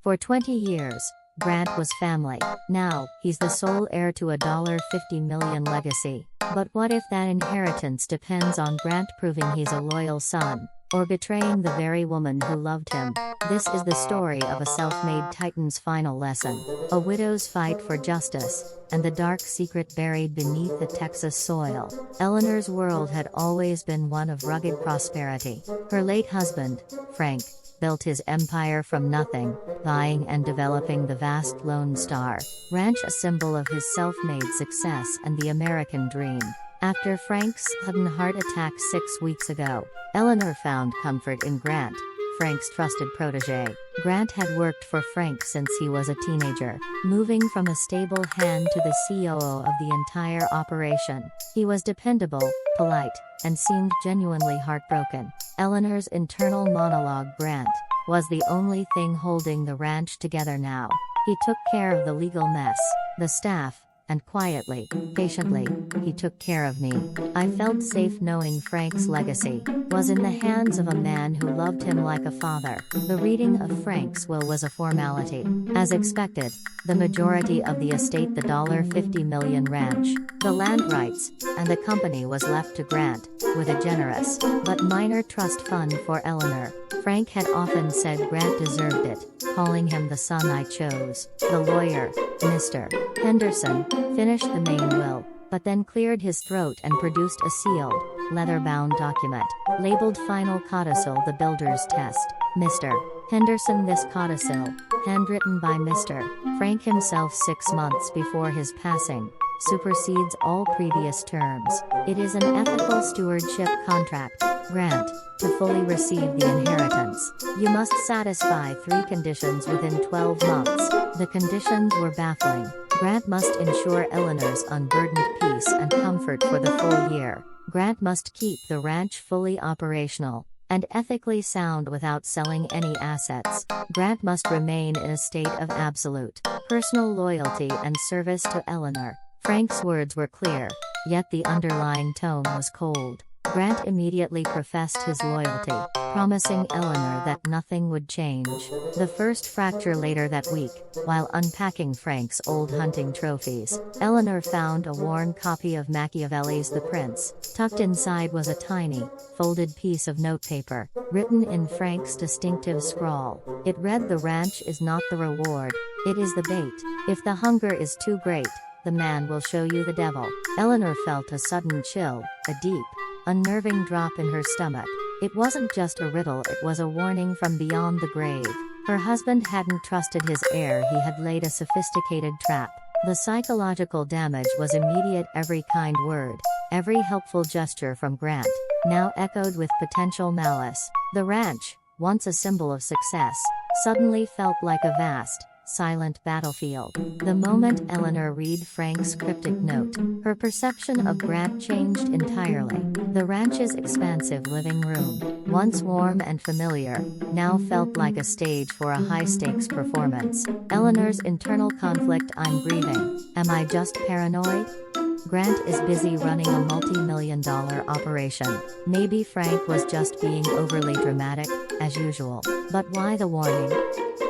For 20 years, Grant was family. Now, he's the sole heir to a $50 million legacy. But what if that inheritance depends on Grant proving he's a loyal son, or betraying the very woman who loved him? This is the story of a self-made titan's final lesson, a widow's fight for justice, and the dark secret buried beneath the Texas soil. Eleanor's world had always been one of rugged prosperity. Her late husband, Frank, built his empire from nothing, buying and developing the vast Lone Star Ranch, a symbol of his self-made success and the American dream. After Frank's sudden heart attack 6 weeks ago, Eleanor found comfort in Grant, Frank's trusted protege. Grant had worked for Frank since he was a teenager, moving from a stable hand to the COO of the entire operation. He was dependable, polite, and seemed genuinely heartbroken. Eleanor's internal monologue, Grant, was the only thing holding the ranch together now. He took care of the legal mess, the staff, and quietly, patiently, he took care of me. I felt safe knowing Frank's legacy was in the hands of a man who loved him like a father. The reading of Frank's will was a formality. As expected, the majority of the estate, the $50 million ranch, the land rights, and the company was left to Grant, with a generous, but minor trust fund for Eleanor. Frank had often said Grant deserved it, calling him the son I chose. The lawyer, Mr. Henderson, finished the main will, but then cleared his throat and produced a sealed, leather-bound document, labeled Final Codicil, the Builder's Test. Mr. Henderson, this codicil, handwritten by Mr. Frank himself 6 months before his passing, supersedes all previous terms. It is an ethical stewardship contract. Grant, to fully receive the inheritance, you must satisfy 3 conditions within 12 months. The conditions were baffling. Grant must ensure Eleanor's unburdened peace and comfort for the full year. Grant must keep the ranch fully operational and ethically sound without selling any assets. Grant must remain in a state of absolute personal loyalty and service to Eleanor. Frank's words were clear, yet the underlying tone was cold. Grant immediately professed his loyalty, promising Eleanor that nothing would change. The first fracture later that week, while unpacking Frank's old hunting trophies, Eleanor found a worn copy of Machiavelli's The Prince. Tucked inside was a tiny, folded piece of notepaper, written in Frank's distinctive scrawl. It read, "The ranch is not the reward, it is the bait. If the hunger is too great, the man will show you the devil." Eleanor felt a sudden chill, a deep, unnerving drop in her stomach. It wasn't just a riddle, it was a warning from beyond the grave. Her husband hadn't trusted his heir, he had laid a sophisticated trap. The psychological damage was immediate. Every kind word, every helpful gesture from Grant, now echoed with potential malice. The ranch, once a symbol of success, suddenly felt like a vast, silent battlefield. The moment Eleanor read Frank's cryptic note, her perception of Grant changed entirely. The ranch's expansive living room, once warm and familiar, now felt like a stage for a high-stakes performance. Eleanor's internal conflict: I'm grieving. Am I just paranoid? Grant is busy running a multi-million-dollar operation. Maybe Frank was just being overly dramatic, as usual. But why the warning?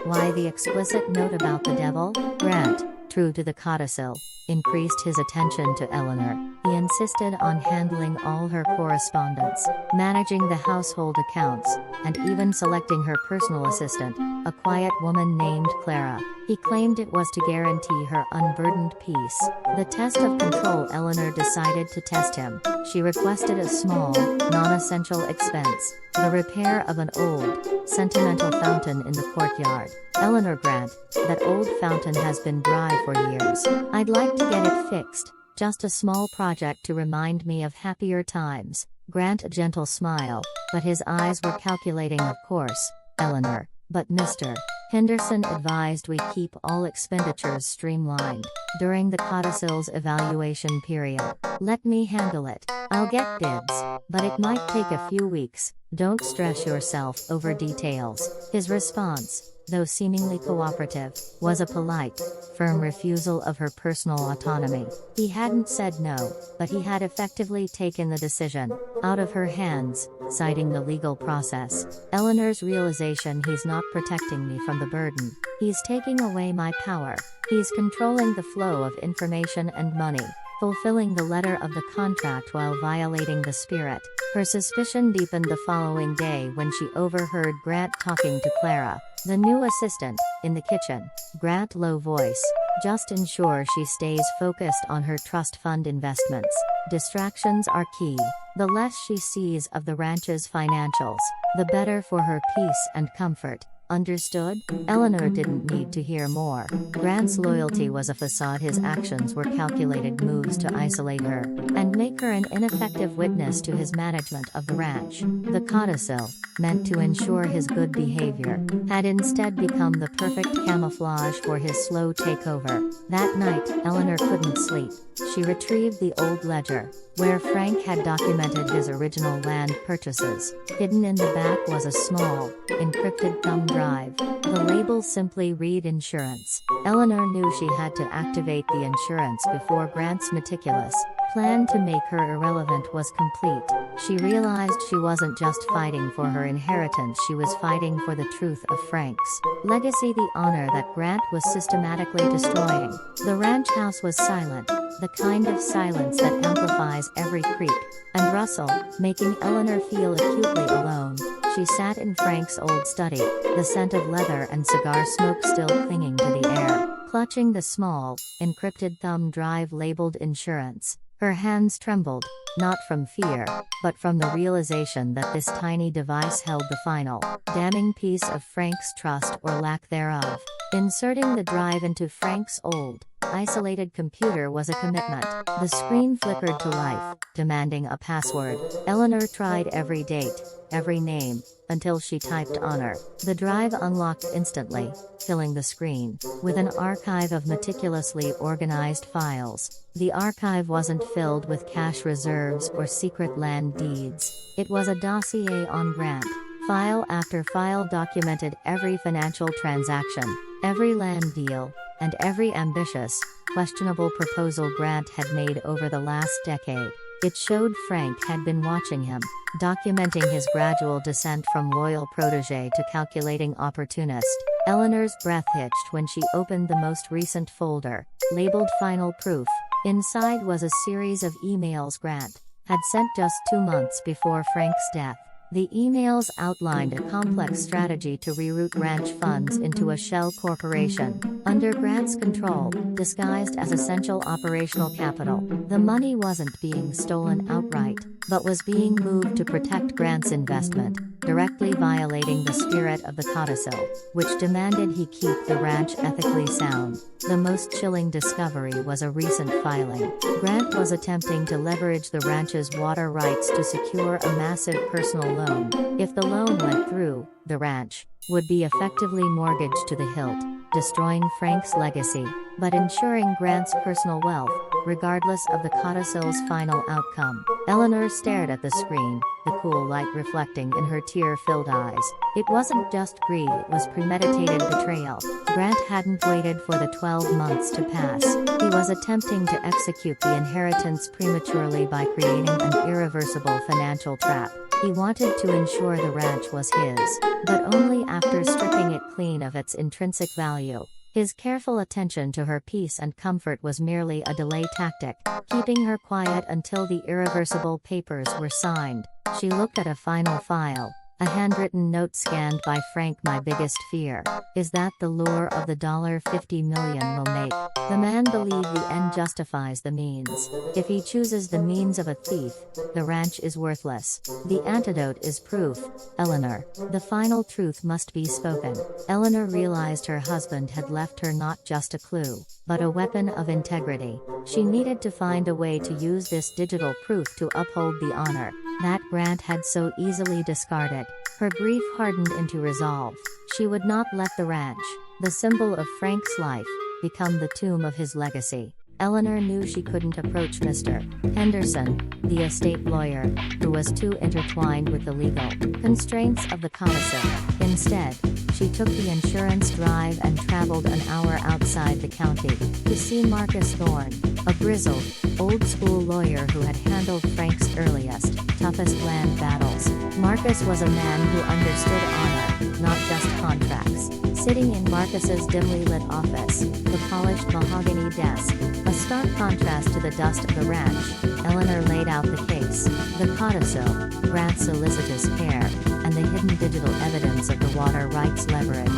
Why the explicit note about the devil? Grant, true to the codicil, increased his attention to Eleanor. He insisted on handling all her correspondence, managing the household accounts, and even selecting her personal assistant, a quiet woman named Clara. He claimed it was to guarantee her unburdened peace. The test of control. Eleanor decided to test him. She requested a small, non-essential expense: the repair of an old, sentimental fountain in the courtyard. Eleanor: Grant, that old fountain has been dry for years. I'd like to get it fixed. Just a small project to remind me of happier times. Grant: a gentle smile, but his eyes were calculating. Of course, Eleanor, but Mr. Henderson advised we keep all expenditures streamlined during the codicil's evaluation period. Let me handle it. I'll get bids, but it might take a few weeks. Don't stress yourself over details. His response, though seemingly cooperative, was a polite, firm refusal of her personal autonomy. He hadn't said no, but he had effectively taken the decision out of her hands, citing the legal process. Eleanor's realization: he's not protecting me from the burden. He's taking away my power. He's controlling the flow of information and money, fulfilling the letter of the contract while violating the spirit. Her suspicion deepened the following day when she overheard Grant talking to Clara, the new assistant, in the kitchen. Grant, low voice: just ensure she stays focused on her trust fund investments. Distractions are key. The less she sees of the ranch's financials, the better for her peace and comfort. Understood? Eleanor didn't need to hear more. Grant's loyalty was a facade. His actions were calculated moves to isolate her and make her an ineffective witness to his management of the ranch. The codicil, meant to ensure his good behavior, had instead become the perfect camouflage for his slow takeover. That night, Eleanor couldn't sleep. She retrieved the old ledger, where Frank had documented his original land purchases. Hidden in the back was a small, encrypted thumb drive. The label simply read insurance. Eleanor knew she had to activate the insurance before Grant's meticulous plan to make her irrelevant was complete. She realized she wasn't just fighting for her inheritance, she was fighting for the truth of Frank's legacy, the honor that Grant was systematically destroying. The ranch house was silent, the kind of silence that amplifies every creak and rustle, making Eleanor feel acutely alone. She sat in Frank's old study, the scent of leather and cigar smoke still clinging to the air, clutching the small, encrypted thumb drive labeled insurance. Her hands trembled, not from fear, but from the realization that this tiny device held the final, damning piece of Frank's trust or lack thereof. Inserting the drive into Frank's old, isolated computer was a commitment. The screen flickered to life, demanding a password. Eleanor tried every date, every name, until she typed honor. The drive unlocked instantly, filling the screen with an archive of meticulously organized files. The archive wasn't filled with cash reserves or secret land deeds. It was a dossier on Grant. File after file documented every financial transaction, every land deal, and every ambitious, questionable proposal Grant had made over the last decade. It showed Frank had been watching him, documenting his gradual descent from loyal protege to calculating opportunist. Eleanor's breath hitched when she opened the most recent folder, labeled Final Proof. Inside was a series of emails Grant had sent just 2 months before Frank's death. The emails outlined a complex strategy to reroute ranch funds into a shell corporation, under Grant's control, disguised as essential operational capital. The money wasn't being stolen outright, but was being moved to protect Grant's investment, directly violating the spirit of the codicil, which demanded he keep the ranch ethically sound. The most chilling discovery was a recent filing. Grant was attempting to leverage the ranch's water rights to secure a massive personal loan. If the loan went through, the ranch would be effectively mortgaged to the hilt, destroying Frank's legacy, but ensuring Grant's personal wealth, regardless of the codicil's final outcome. Eleanor stared at the screen, the cool light reflecting in her tear-filled eyes. It wasn't just greed, it was premeditated betrayal. Grant hadn't waited for the 12 months to pass. He was attempting to execute the inheritance prematurely by creating an irreversible financial trap. He wanted to ensure the ranch was his, but only after stripping it clean of its intrinsic value. His careful attention to her peace and comfort was merely a delay tactic, keeping her quiet until the irreversible papers were signed. She looked at a final file, a handwritten note scanned by Frank. My biggest fear is that the lure of the $50 million will make the man believe the end justifies the means. If he chooses the means of a thief, the ranch is worthless. The antidote is proof. Eleanor, the final truth must be spoken. Eleanor realized her husband had left her not just a clue, but a weapon of integrity. She needed to find a way to use this digital proof to uphold the honor that Grant had so easily discarded. Her grief hardened into resolve. She would not let the ranch, the symbol of Frank's life, become the tomb of his legacy. Eleanor knew she couldn't approach Mr. Henderson, the estate lawyer, who was too intertwined with the legal constraints of the codicil. Instead, she took the insurance drive and traveled an hour outside the county to see Marcus Thorne, a grizzled, old-school lawyer who had handled Frank's earliest, toughest land battles. Marcus was a man who understood honor, not just contracts. Sitting in Marcus's dimly lit office, the polished mahogany desk, a stark contrast to the dust of the ranch, Eleanor laid out the case, the codicil, Grant's solicitous care, and the hidden digital evidence of the water rights leverage.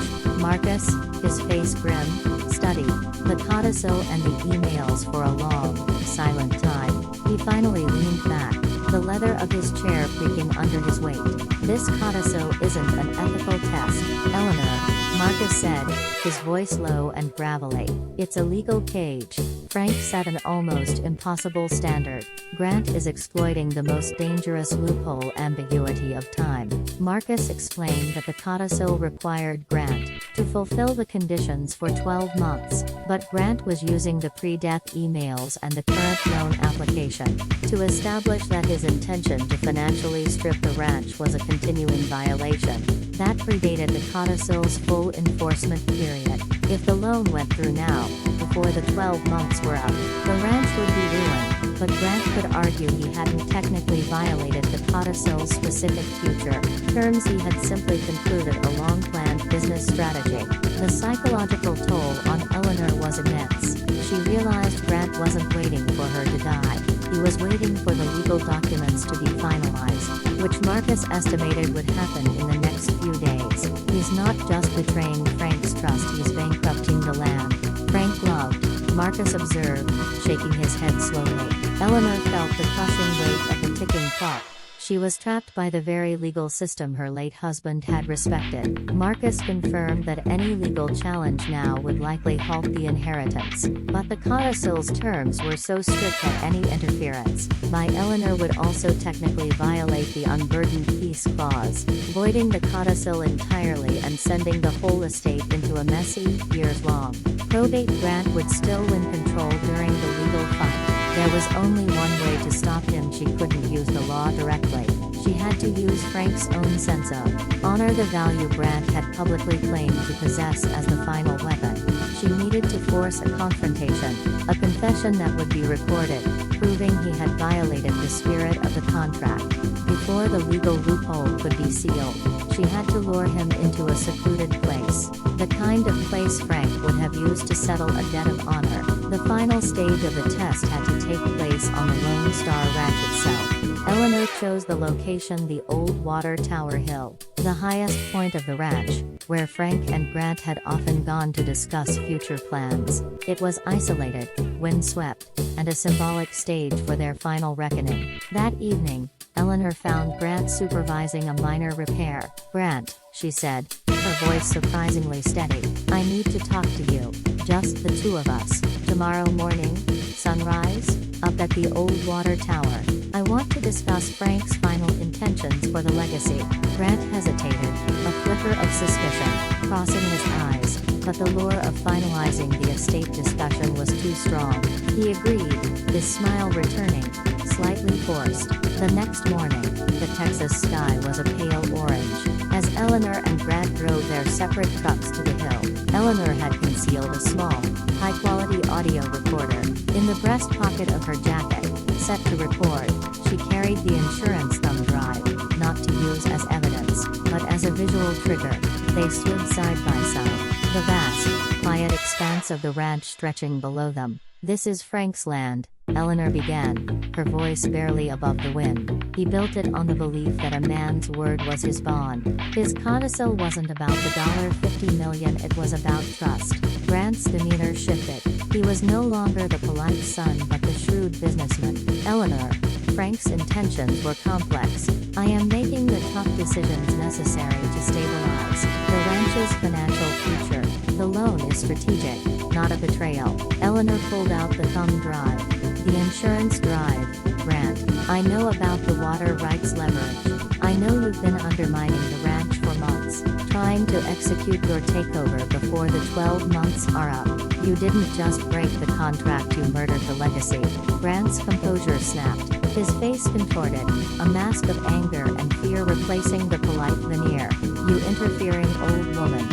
Marcus, his face grim, studied the codicil and the emails for a long, silent time. He finally leaned back, the leather of his chair creaking under his weight. "This codicil isn't an ethical test, Eleanor," Marcus said, his voice low and gravelly. "It's a legal cage." Frank set an almost impossible standard. Grant is exploiting the most dangerous loophole ambiguity of time. Marcus explained that the codicil required Grant to fulfill the conditions for 12 months, but Grant was using the pre-death emails and the current loan application to establish that his intention to financially strip the ranch was a continuing violation that predated the codicil's full enforcement period. If the loan went through now, before the 12 months were up, the ranch would be ruined, but Grant could argue he hadn't technically violated the codicil's specific future terms. He had simply concluded a long-planned business strategy. The psychological toll on Eleanor was immense. She realized Grant wasn't waiting for her to die. He was waiting for the legal documents to be finalized, which Marcus estimated would happen in the next few days. "He's not just betraying Frank's trust, he's bankrupting the land Frank loved," Marcus observed, shaking his head slowly. Eleanor felt the crushing weight of the ticking clock. She was trapped by the very legal system her late husband had respected. Marcus confirmed that any legal challenge now would likely halt the inheritance, but the codicil's terms were so strict that any interference by Eleanor would also technically violate the unburdened peace clause, voiding the codicil entirely and sending the whole estate into a messy, years-long probate. Grant would still win control during the legal fight. There was only one way to stop him. She couldn't use the law directly. She had to use Frank's own sense of honor, the value Grant had publicly claimed to possess as the final weapon. She needed to force a confrontation, a confession that would be recorded, proving he had violated the spirit of the contract. Before the legal loophole could be sealed, she had to lure him into a secluded place, the kind of place Frank would have used to settle a debt of honor. The final stage of the test had to take place on the Lone Star Ranch itself. Eleanor chose the location, the old water tower hill, the highest point of the ranch, where Frank and Grant had often gone to discuss future plans. It was isolated, windswept, and a symbolic stage for their final reckoning. That evening, Eleanor found Grant supervising a minor repair. "Grant," she said, her voice surprisingly steady, "I need to talk to you. Just the two of us. Tomorrow morning, sunrise, up at the old water tower. I want to discuss Frank's final intentions for the legacy." Grant hesitated, a flicker of suspicion crossing his eyes, but the lure of finalizing the estate discussion was too strong. He agreed, his smile returning, slightly forced. The next morning, the Texas sky was a pale orange. As Eleanor and Grant drove their separate trucks to the hill, Eleanor had concealed a small, high-quality audio recorder in the breast pocket of her jacket. Set to record, she carried the insurance thumb drive, not to use as evidence, but as a visual trigger. They stood side by side, the vast, quiet expanse of the ranch stretching below them. "This is Frank's land," Eleanor began, her voice barely above the wind. "He built it on the belief that a man's word was his bond. His codicil wasn't about the $50 million, it was about trust." Grant's demeanor shifted. He was no longer the polite son but the shrewd businessman. "Eleanor, Frank's intentions were complex. I am making the tough decisions necessary to stabilize the ranch's financial future. The loan is strategic, not a betrayal." Eleanor pulled out the thumb drive. "The insurance drive, Grant. I know about the water rights leverage. I know you've been undermining the ranch for months, trying to execute your takeover before the 12 months are up. You didn't just break the contract, you murdered the legacy." Grant's composure snapped. His face contorted, a mask of anger and fear replacing the polite veneer. "You interfering old woman.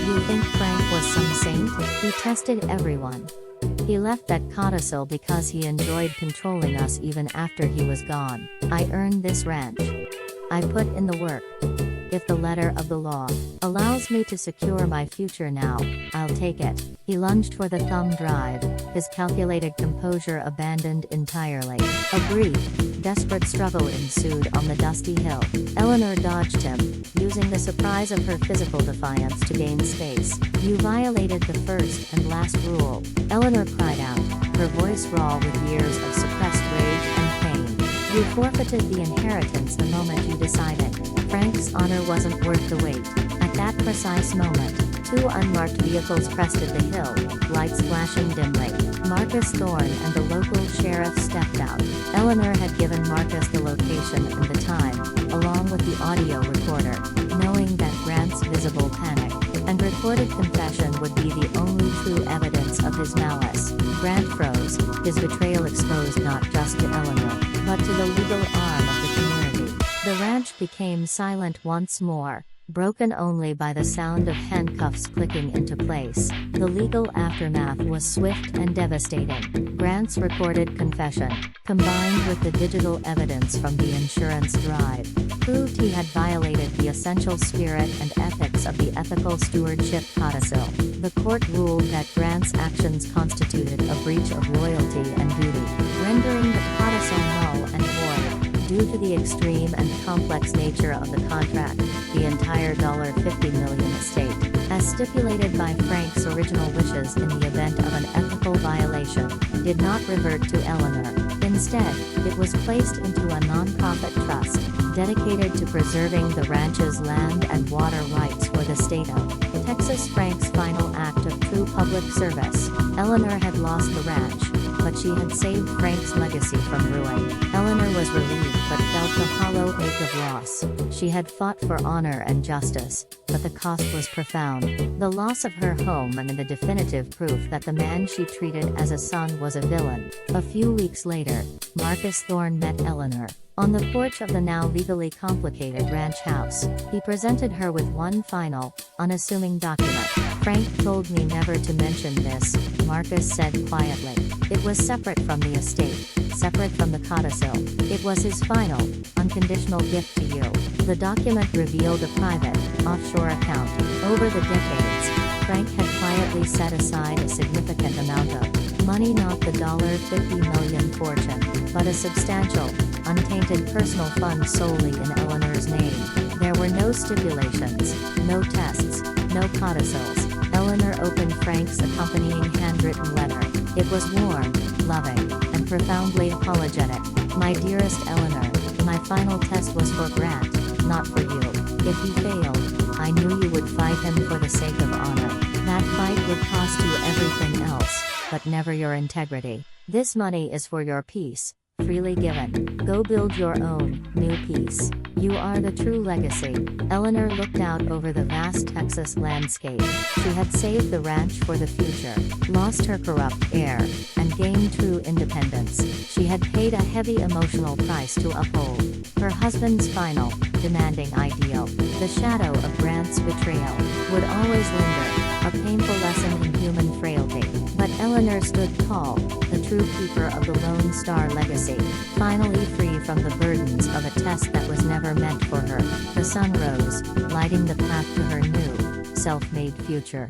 You think Frank was some saint? He tested everyone. He left that codicil because he enjoyed controlling us even after he was gone. I earned this ranch. I put in the work. If the letter of the law allows me to secure my future now, I'll take it." He lunged for the thumb drive, his calculated composure abandoned entirely. A brief, desperate struggle ensued on the dusty hill. Eleanor dodged him, using the surprise of her physical defiance to gain space. "You violated the first and last rule," Eleanor cried out, her voice raw with years of suppressed rage and pain. "You forfeited the inheritance the moment you decided Frank's honor wasn't worth the wait." At that precise moment, two unmarked vehicles crested the hill, lights flashing dimly. Marcus Thorne and the local sheriff stepped out. Eleanor had given Marcus the location and the time, along with the audio recorder, knowing that Grant's visible panic and recorded confession would be the only true evidence of his malice. Grant froze, his betrayal exposed not just to Eleanor, but to the legal arm of the community. The ranch became silent once more, broken only by the sound of handcuffs clicking into place. The legal aftermath was swift and devastating. Grant's recorded confession, combined with the digital evidence from the insurance drive, proved he had violated the essential spirit and ethics of the ethical stewardship codicil. The court ruled that Grant's actions constituted a breach of loyalty and duty, rendering the codicil null and void. Due to the extreme and complex nature of the contract, the entire $50 million estate, as stipulated by Frank's original wishes in the event of an ethical violation, did not revert to Eleanor. Instead, it was placed into a non-profit trust, dedicated to preserving the ranch's land and water rights for the state of Texas. Frank's final act of true public service. Eleanor had lost the ranch, but she had saved Frank's legacy from ruin. Eleanor was relieved but felt a hollow ache of loss. She had fought for honor and justice, but the cost was profound. The loss of her home and the definitive proof that the man she treated as a son was a villain. A few weeks later, Marcus Thorne met Eleanor on the porch of the now legally complicated ranch house. He presented her with one final, unassuming document. "Frank told me never to mention this," Marcus said quietly. "It was separate from the estate, separate from the codicil. It was his final, unconditional gift to you." The document revealed a private, offshore account. Over the decades, Frank had quietly set aside a significant amount of money, not the $50 million fortune, but a substantial, untainted personal fund solely in Eleanor's name. There were no stipulations, no tests, no codicils. Eleanor opened Frank's accompanying handwritten letter. It was warm, loving, and profoundly apologetic. "My dearest Eleanor, my final test was for Grant, not for you. If he failed, I knew you would fight him for the sake of honor. That fight would cost you everything else, but never your integrity. This money is for your peace, freely given. Go build your own, new peace. You are the true legacy." Eleanor looked out over the vast Texas landscape. She had saved the ranch for the future, lost her corrupt heir, and gained true independence. She had paid a heavy emotional price to uphold her husband's final, demanding ideal. The shadow of Grant's betrayal would always linger, a painful lesson in human frailty. But Eleanor stood tall, the true keeper of the Lone Star legacy, finally free from the burdens of a test that was never meant for her. The sun rose, lighting the path to her new, self-made future.